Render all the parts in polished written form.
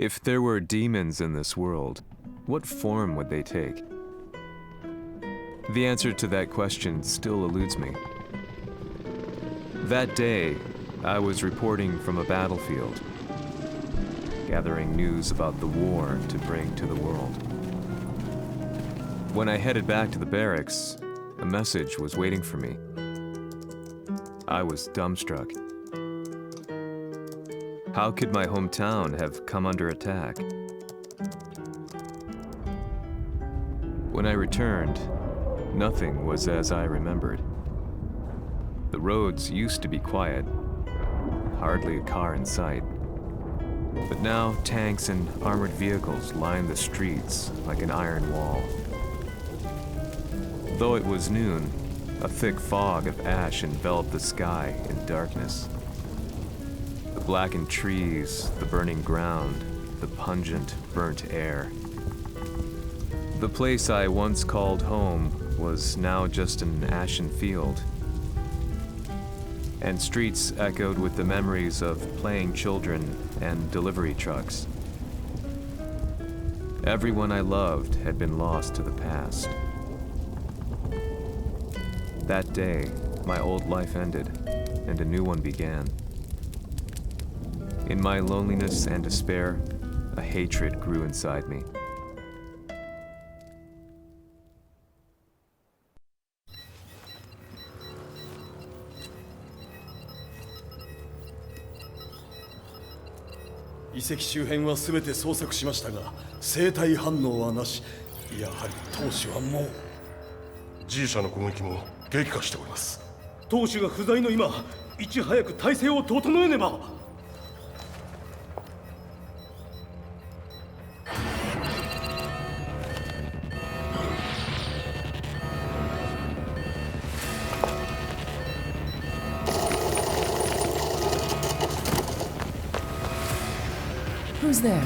If there were demons in this world, what form would they take? The answer to that question still eludes me. That day, I was reporting from a battlefield, gathering news about the war to bring to the world. When I headed back to the barracks, a message was waiting for me. I was dumbstruck. How could my hometown have come under attack? When I returned, nothing was as I remembered. The roads used to be quiet, hardly a car in sight. But now tanks and armored vehicles line the streets like an iron wall. Though it was noon, a thick fog of ash enveloped the sky in darkness. The blackened trees, the burning ground, the pungent, burnt air. The place I once called home was now just an ashen field. And streets echoed with the memories of playing children and delivery trucks. Everyone I loved had been lost to the past. That day, my old life ended, and a new one began. In my loneliness and despair, a hatred grew inside me.遺跡周辺は全て捜索しましたが、生体反応はなし。やはり当主はもう。G 社の攻撃も激化しております。当主が不在の今、いち早く体制を整えねば。Who's there?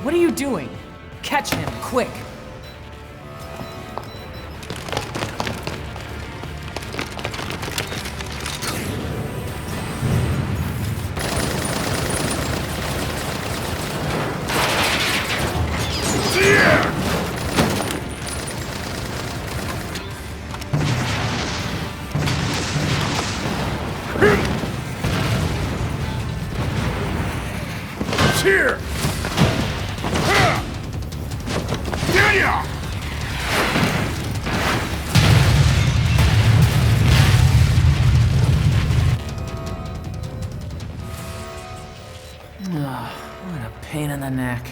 What are you doing? Catch him, quick! Here! What a pain in the neck.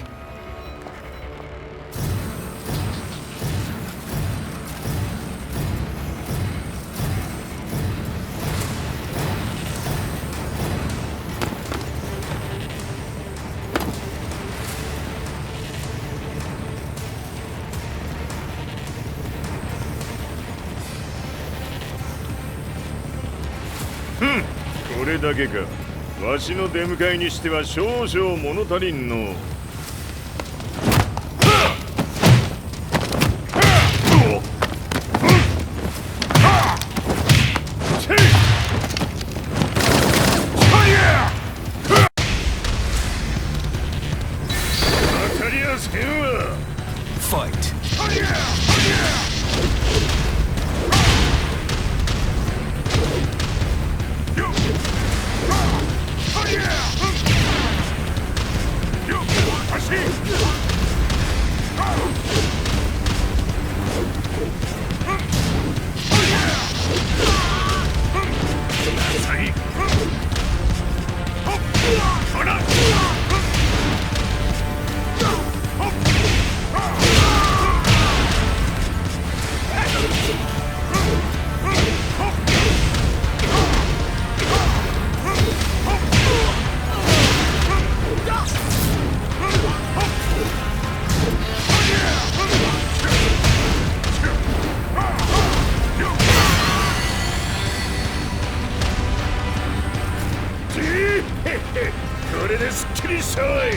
Hmm. これだけか。わしの出迎えにしては少々物足りんの。当たりやすけんわ。Fight! これですっきりしたわい。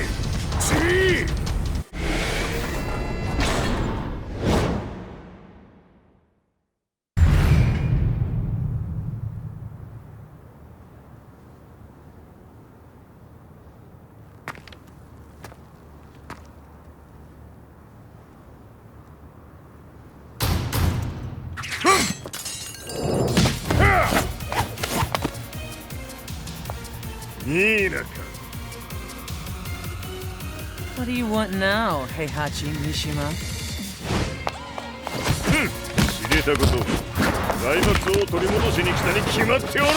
次。いいなか。What do you want now, Heihachi Mishima? 知れたこと。財閥を取り戻しに来たに決まっておろう。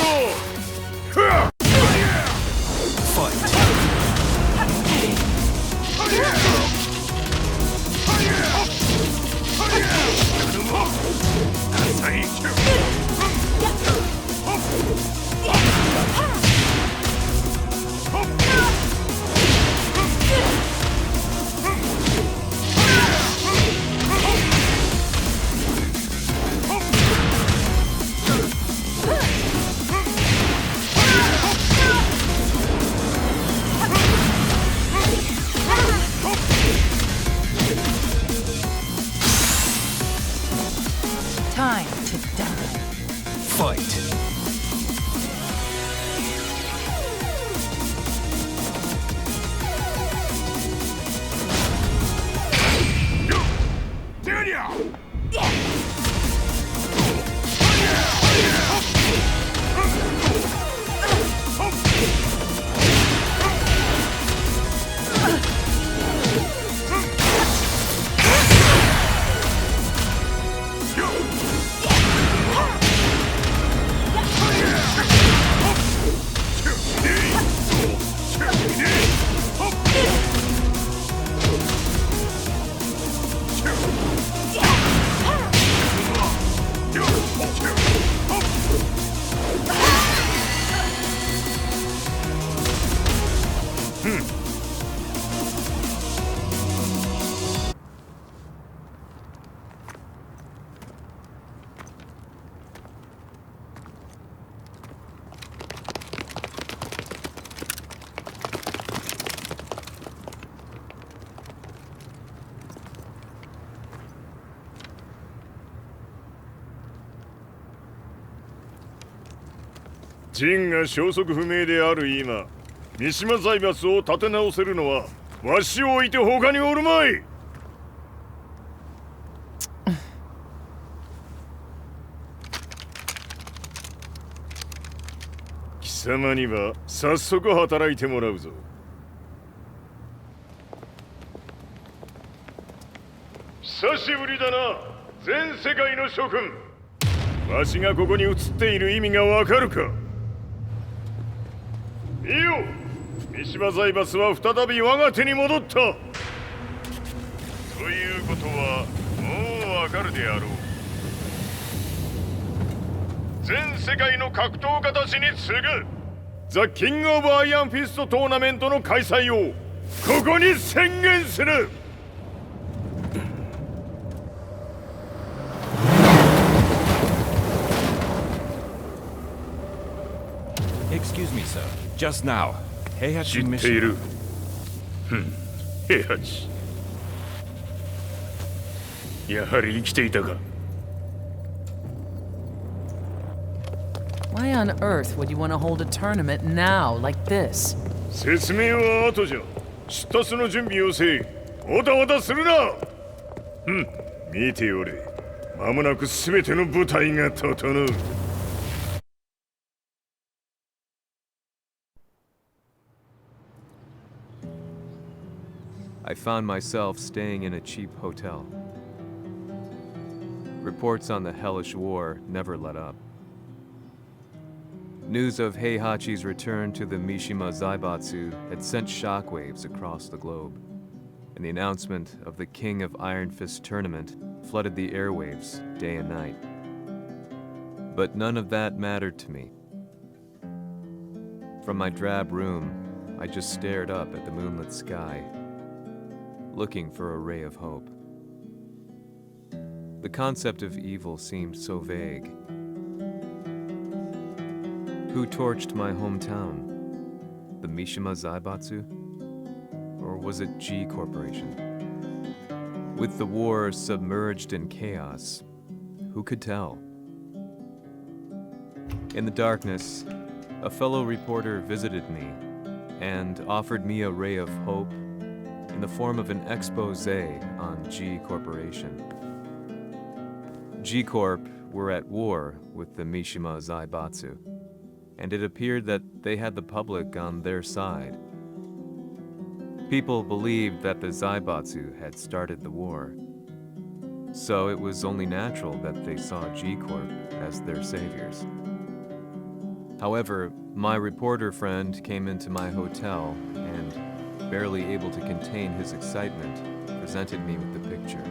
Time to die. Fight!陣が消息不明である今、三島財閥を立て直せるのはわしを置いて他におるまい。貴様には早速働いてもらうぞ。久しぶりだな、全世界の諸君。わしがここに映っている意味がわかるか。いいよ、三島財閥は再び我が手に戻った。ということはもうわかるであろう。全世界の格闘家たちに次ぐザ・キング・オブ・アイアンフィストトーナメントの開催をここに宣言する。Excuse me, sir. Just now, 知 Heihachi ってい Mishima. る。平八。やはり生きていたか。Why on earth would you want to hold a tournament now, like this? 説明は後じゃ。出立の準備をせい。おたわたするな。見ておれ。間もなく全ての部隊が整う。I found myself staying in a cheap hotel. Reports on the hellish war never let up. News of Heihachi's return to the Mishima Zaibatsu had sent shockwaves across the globe, and the announcement of the King of Iron Fist tournament flooded the airwaves day and night. But none of that mattered to me. From my drab room, I just stared up at the moonlit sky, looking for a ray of hope. The concept of evil seemed so vague. Who torched my hometown? The Mishima Zaibatsu? Or was it G Corporation? With the war submerged in chaos, who could tell? In the darkness, a fellow reporter visited me and offered me a ray of hope in the form of an expose on G Corporation. G Corp were at war with the Mishima Zaibatsu, and it appeared that they had the public on their side. People believed that the Zaibatsu had started the war, so it was only natural that they saw G Corp as their saviors. However, my reporter friend came into my hotel and, barely able to contain his excitement, presented me with the picture.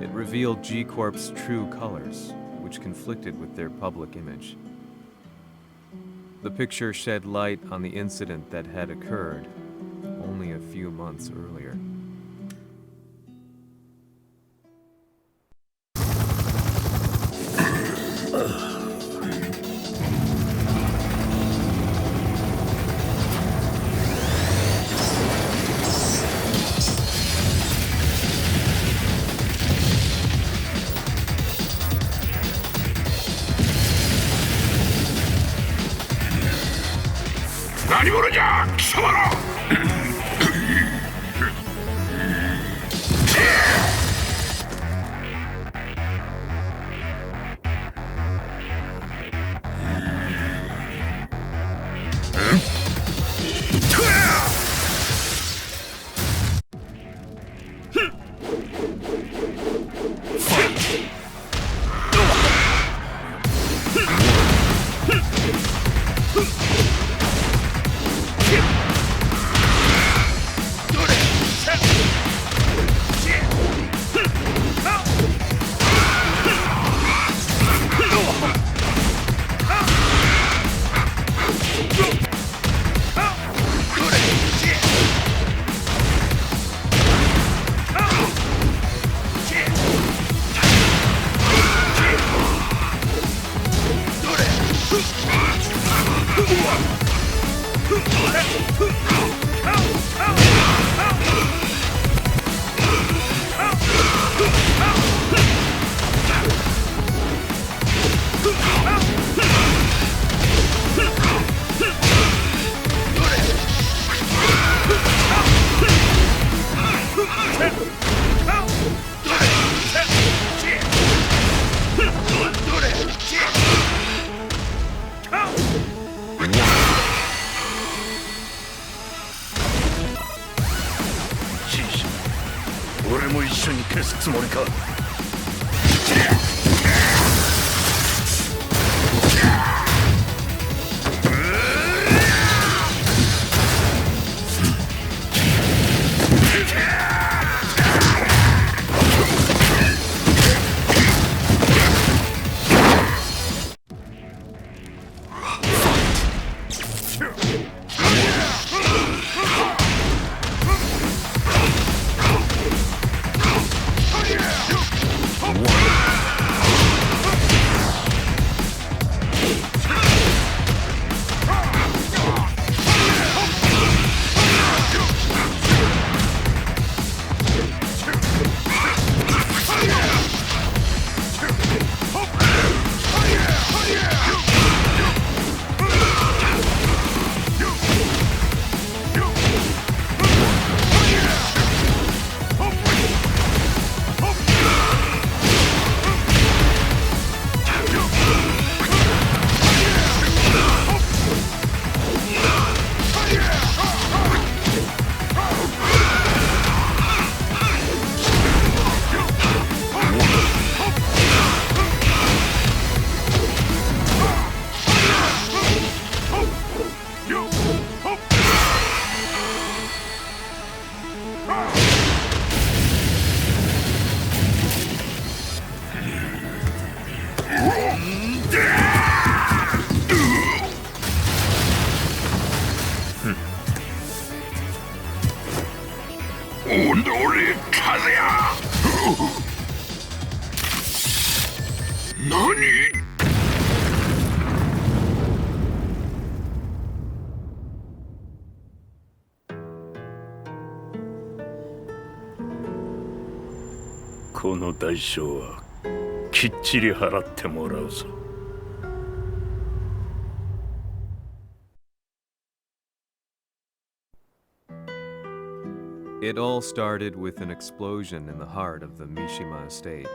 It revealed G Corp's true colors, which conflicted with their public image. The picture shed light on the incident that had occurred only a few months earlier. この代償はきっちり払ってもらうぞ。It all started with an explosion in the heart of the Mishima estate.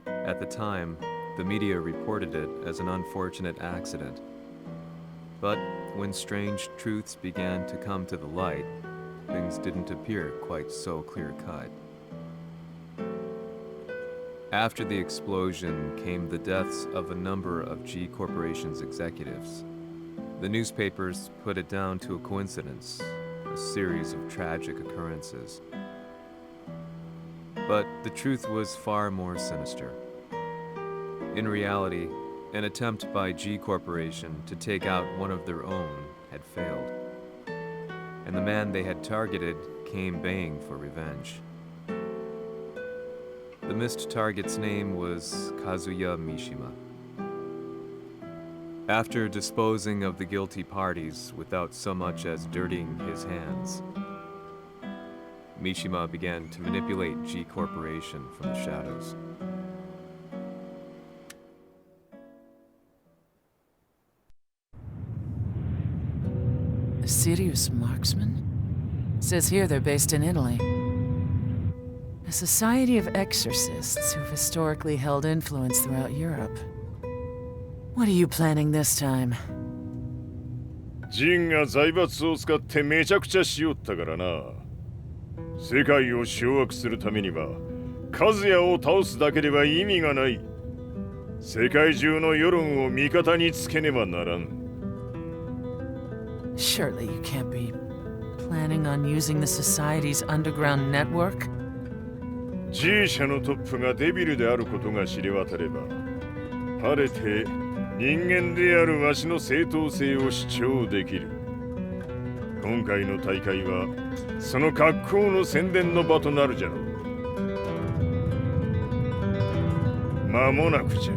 At the time, the media reported it as an unfortunate accident. But when strange truths began to come to the light, things didn't appear quite so clear-cut. After the explosion came the deaths of a number of G Corporation's executives. The newspapers put it down to a coincidence, a series of tragic occurrences. But the truth was far more sinister. In reality, an attempt by G Corporation to take out one of their own had failed, and the man they had targeted came baying for revenge. The missed target's name was Kazuya Mishima. After disposing of the guilty parties without so much as dirtying his hands, Mishima began to manipulate G Corporation from the shadows. A serious marksman? Says here they're based in Italy. A society of exorcists who've historically held influence throughout Europe. What are you planning this time? ジンが財閥を使ってめちゃくちゃしよったからな。世界を掌握するためにはカズヤを倒すだけでは意味がない。世界中の世論を味方につけねばならん。Surely you can't be planning on using the society's underground network? G 社のトップがデビルであることが知れ渡れば、晴れて人間であるわしの正当性を主張できる。今回の大会はその格好の宣伝の場となるじゃろう。間もなくじゃ。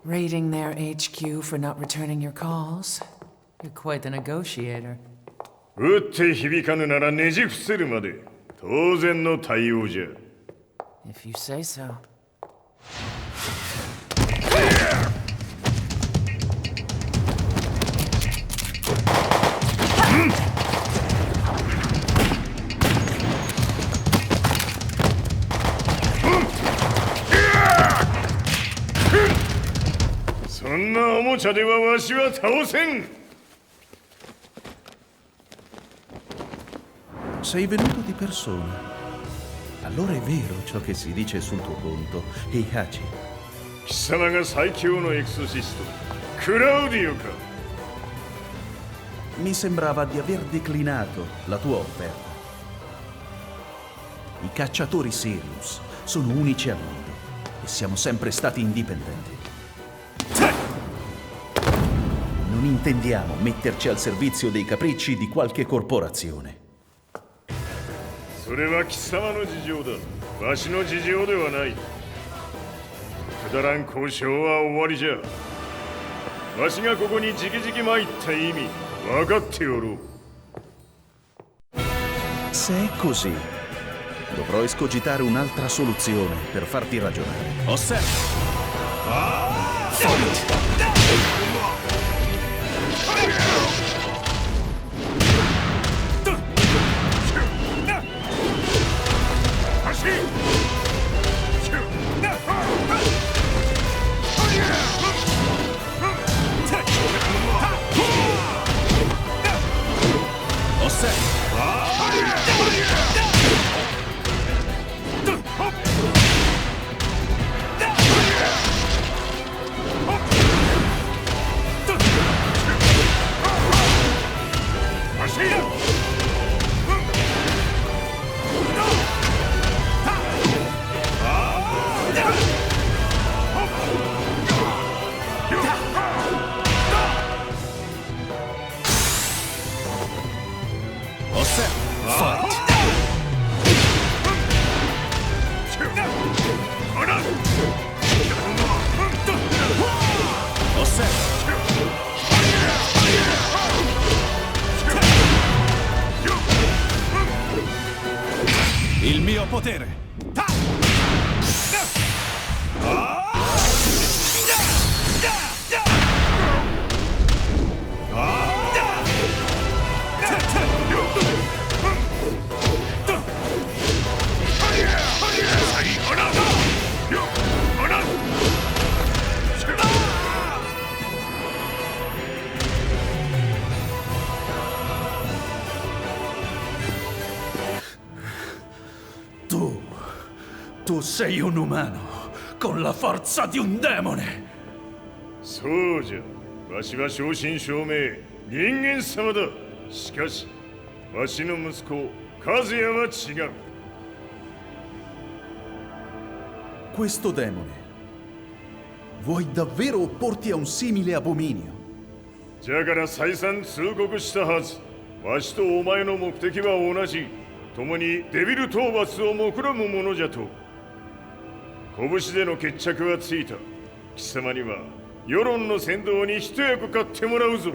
Raiding their HQ for not returning your calls. You're quite the negotiator. 撃って響かぬならねじ伏せるまで当然の対応じゃ。If you say so. そんなおもちゃではわしは倒せん。Sei venuto di persona. Allora è vero ciò che si dice sul tuo conto, Heihachi. 貴様が最強のエクソシスト、クラウディオか。Mi sembrava di aver declinato la tua offerta. I cacciatori Sirius sono unici al mondo e siamo sempre stati indipendenti. Non intendiamo metterci al servizio dei capricci di qualche corporazione. それは貴様の事情だ。わしの事情ではない。くだらん交渉は終わりじゃ。わしがここに直々参った意味、分かっておろう。Se è così, dovrò escogitare un'altra soluzione per farti ragionare. Osserva! potere! Tu sei un umano, con la forza di un demone! そうじゃ。わしは正真正銘人間様だ。しかし、わしの息子和也は違う。Questo demone, vuoi davvero opporti a un simile abominio? じゃから再三通告したはず。わしとお前の目的は同じ。共にデビル討伐を目論むものじゃと。拳での決着はついた。貴様には世論の先導に一役買ってもらうぞ。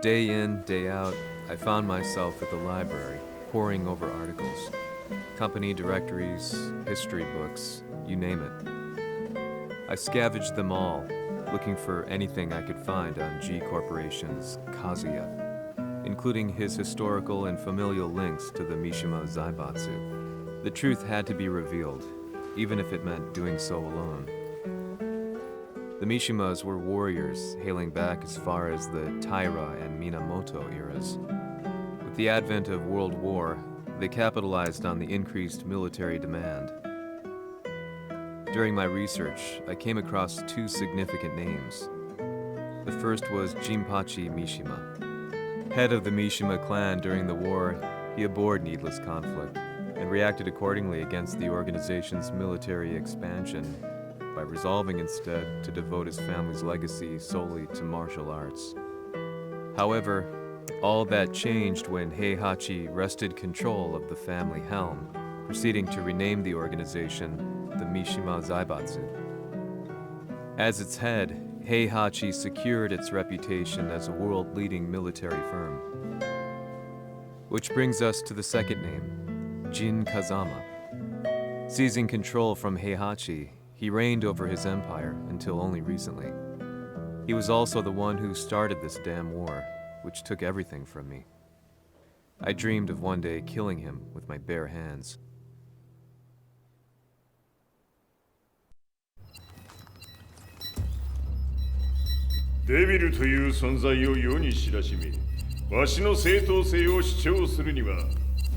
Day in, day out, I found myself at the library, poring over articles. Company directories, history books, you name it. I scavenged them all, looking for anything I could find on G Corporation's Kazuya, including his historical and familial links to the Mishima Zaibatsu. The truth had to be revealed, even if it meant doing so alone. The Mishimas were warriors hailing back as far as the Taira and Minamoto eras. With the advent of World War, they capitalized on the increased military demand. During my research, I came across two significant names. The first was Jinpachi Mishima. Head of the Mishima clan during the war, he abhorred needless conflict and reacted accordingly against the organization's military expansion by resolving instead to devote his family's legacy solely to martial arts. However, all that changed when Heihachi wrested control of the family helm, proceeding to rename the organization the Mishima Zaibatsu. As its head, Heihachi secured its reputation as a world-leading military firm. Which brings us to the second name, Jin Kazama. Seizing control from Heihachi, he reigned over his empire until only recently. He was also the one who started this damn war, which took everything from me. I dreamed of one day killing him with my bare hands. デビルという存在を世に知らしめ、わしの正当性を主張するには、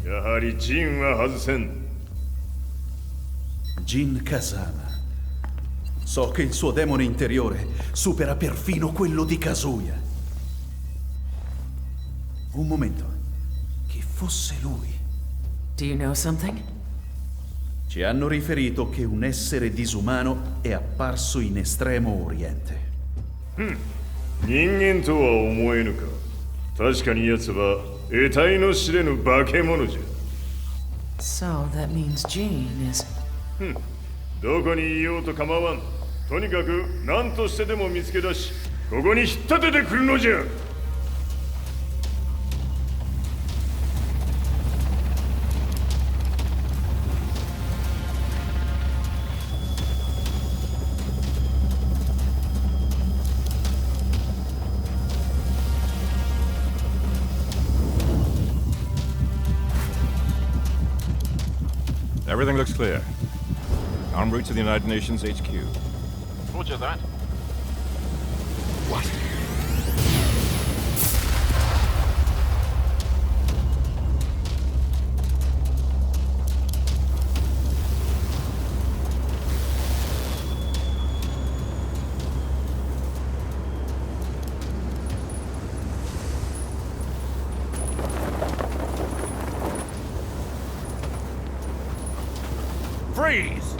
やはりジンは外せん。Jin Kazama. So che il suo demone interiore supera perfino quello di Kazuya. Un momento. Chi fosse lui? Do you know something? Ci hanno riferito che un essere disumano è apparso in Estremo Oriente. 人間とは思えぬか。確かに奴は得体の知れぬ化け物じゃ。So that means Jean is... どこにいようと構わん。とにかく何としてでも見つけ出し、ここに引っ立ててくるのじゃ。Everything looks clear. En route to the United Nations HQ. Roger that. What? Freeze!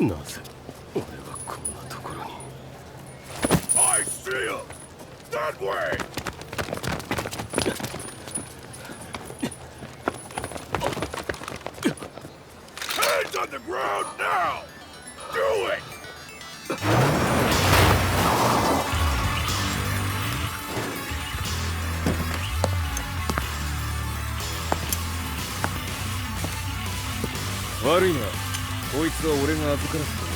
なぜ俺はこんなところに。 I see him! That way! Hands on the ground now! Do it! Worry not. こいつは俺が預からせても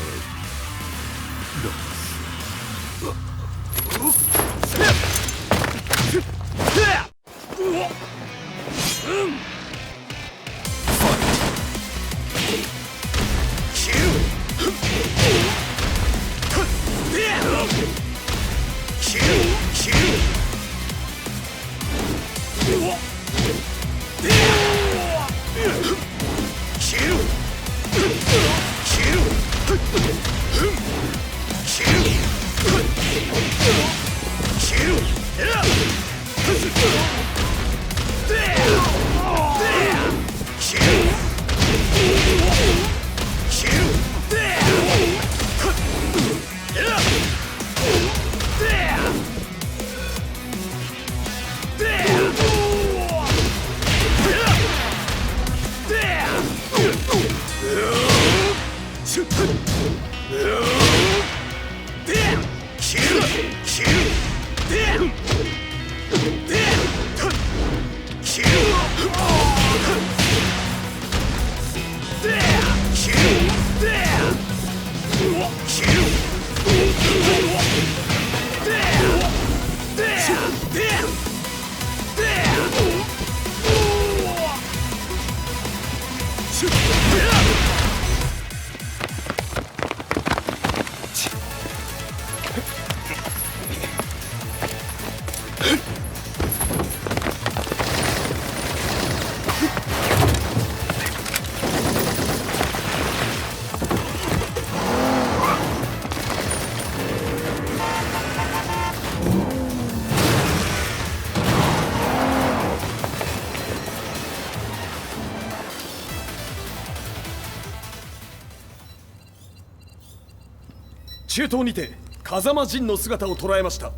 中東にて風間陣の姿を捉えました。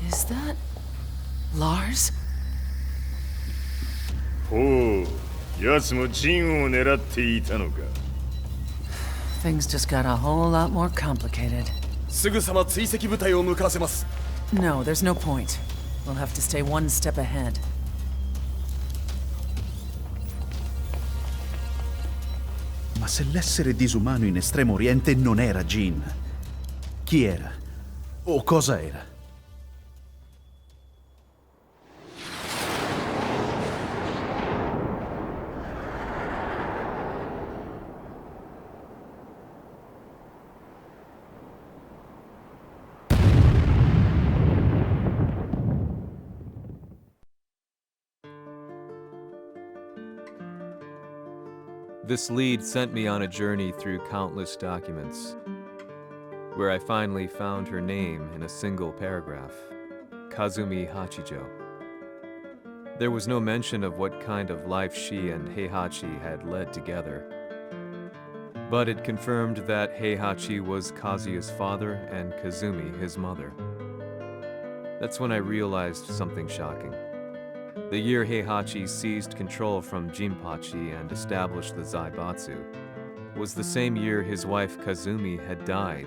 Is that Lars? ほう、奴も陣を狙っていたのか。Things just got a whole lot more complicated. すぐさま追跡部隊を向かわせます。No, there's no point. We'll have to stay one step ahead. Ma se l'essere disumano in Estremo Oriente non era Jin, chi era? O cosa era? This lead sent me on a journey through countless documents, where I finally found her name in a single paragraph, Kazumi Hachijo. There was no mention of what kind of life she and Heihachi had led together, but it confirmed that Heihachi was Kazuya's father and Kazumi his mother. That's when I realized something shocking. The year Heihachi seized control from Jinpachi and established the Zaibatsu was the same year his wife Kazumi had died,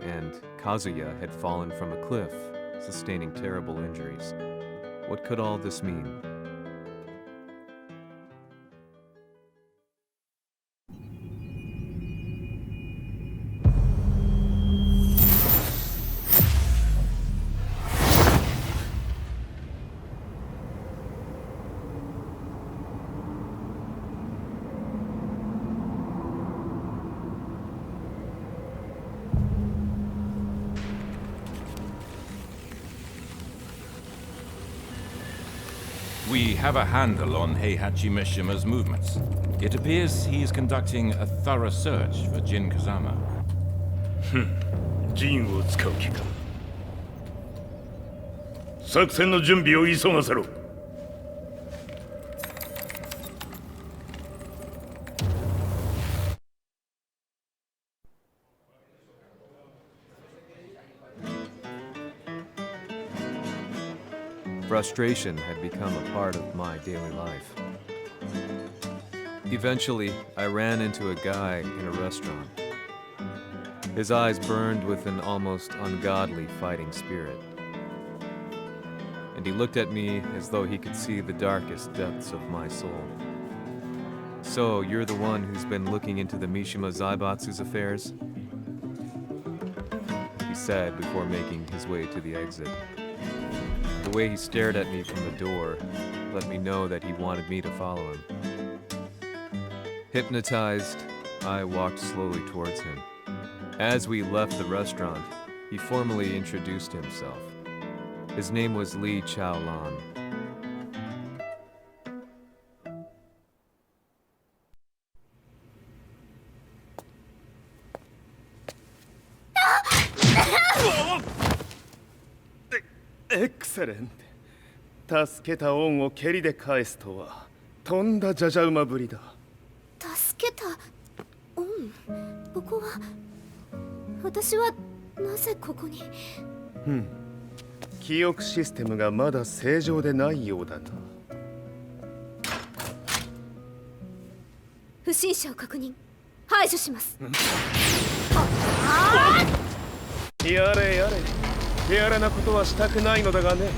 and Kazuya had fallen from a cliff, sustaining terrible injuries. What could all this mean? We have a handle on Heihachi Mishima's movements. It appears he is conducting a thorough search for Jin Kazama. 陣を使う気か。作戦の準備を急がせろ。Frustration had become a part of my daily life. Eventually, I ran into a guy in a restaurant. His eyes burned with an almost ungodly fighting spirit. And he looked at me as though he could see the darkest depths of my soul. "So, you're the one who's been looking into the Mishima Zaibatsu's affairs?" he said before making his way to the exit. The way he stared at me from the door let me know that he wanted me to follow him. Hypnotized, I walked slowly towards him. As we left the restaurant, he formally introduced himself. His name was Lee Chaolan. Excellent. 助けた恩を蹴りで返すとはとんだじゃじゃ馬ぶりだ。助けた恩。ここは私はなぜここに。記憶システムがまだ正常でないようだな。不審者を確認。排除します。やれやれ。手荒なことはしたくないのだがね。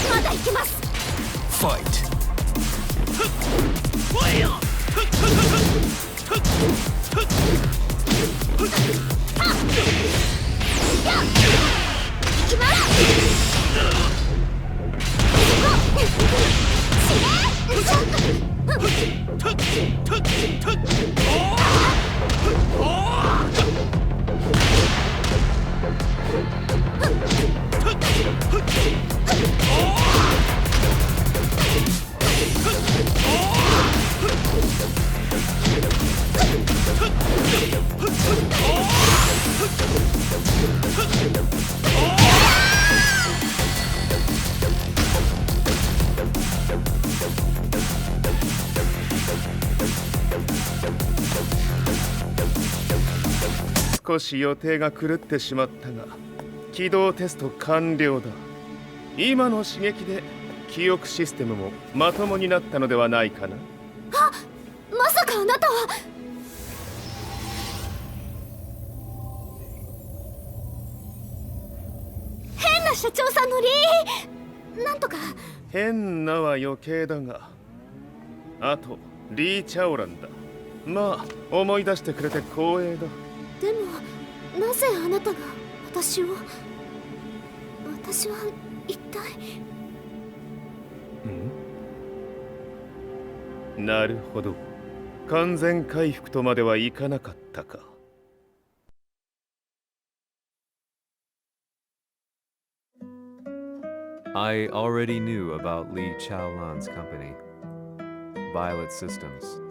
まだ行きます。少し予定が狂ってしまったが起動テスト完了だ。今の刺激で記憶システムもまともになったのではないかな。あ、まさかあなたは。変な社長さんのリーなんとか。変なは余計だが、あとリー・チャオランだ。まあ思い出してくれて光栄だ。でもなぜあなたが私を。私は一体。なるほど。完全回復とまではいかなかったか。I already knew about Lee Chaolan's company, Violet Systems,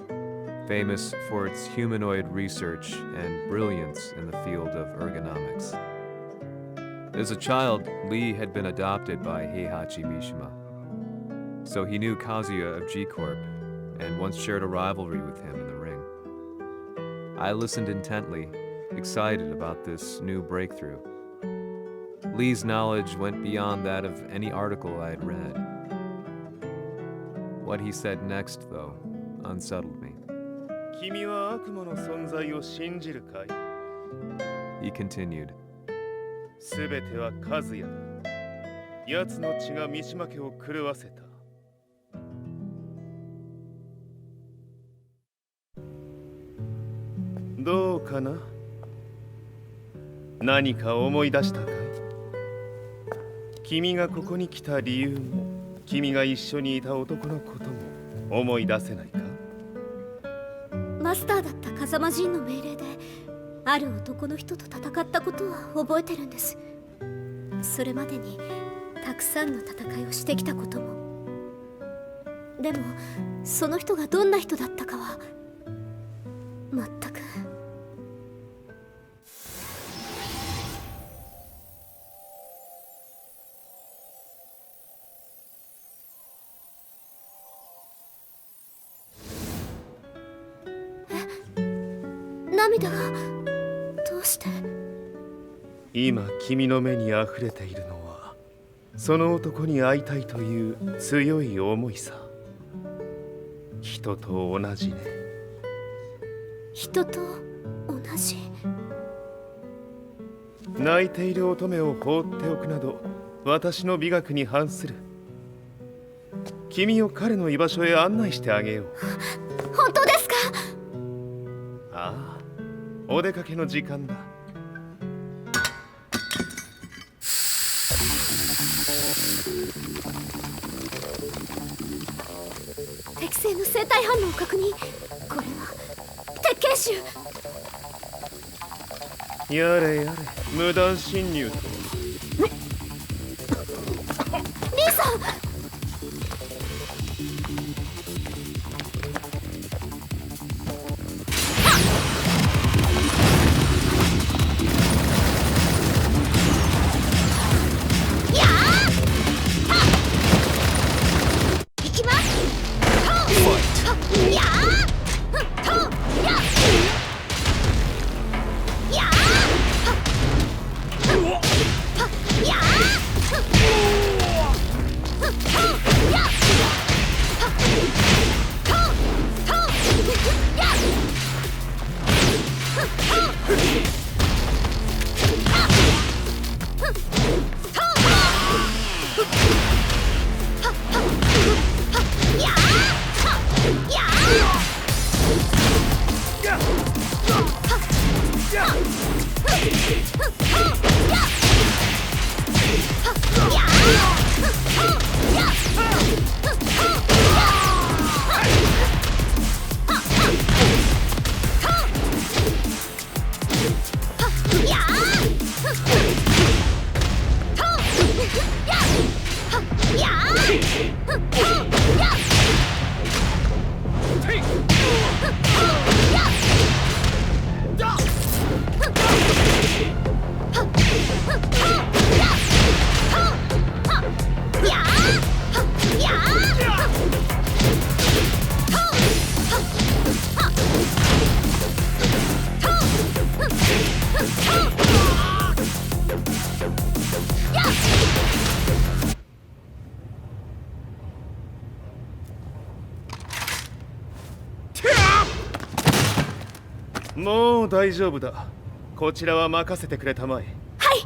famous for its humanoid research and brilliance in the field of ergonomics. As a child, Lee had been adopted by Heihachi Mishima, so he knew Kazuya of G-Corp and once shared a rivalry with him in the ring. I listened intently, excited about this new breakthrough. Lee's knowledge went beyond that of any article I had read. What he said next, though, unsettled me. 君は悪魔の存在を信じるかい? He continued. すべては和也だ。奴の血が三島家を狂わせた。どうかな？何か思い出したかい？君がここに来た理由も、君が一緒にいた男のことも思い出せないか？マスターだった風間陣の命令である男の人と戦ったことは覚えてるんです。それまでにたくさんの戦いをしてきたことも。でもその人がどんな人だったかは全く。涙がどうして？今君の目に溢れているのはその男に会いたいという強い思いさ。人と同じね。人と同じ？泣いている乙女を放っておくなど私の美学に反する。君を彼の居場所へ案内してあげよう。本当ですか？ああ、お出かけの時間だ。適正の生体反応を確認。これは鉄拳臭。やれやれ、無断侵入と。リーさん。もう大丈夫だ。こちらは任せてくれたまえ。はい。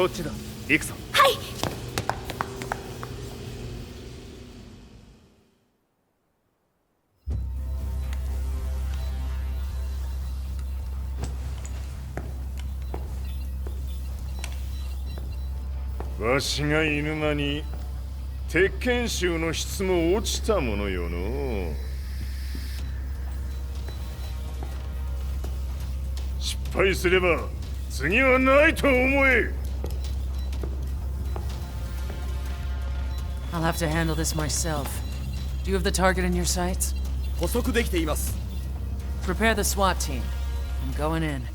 こっちだ。行くぞ。はい。わしが犬間に鉄拳衆の質も落ちたものよの。失敗すれば次はないと思え。I'll have to handle this myself. Do you have the target in your sights? 捕捉できています。 Prepare the SWAT team. I'm going in.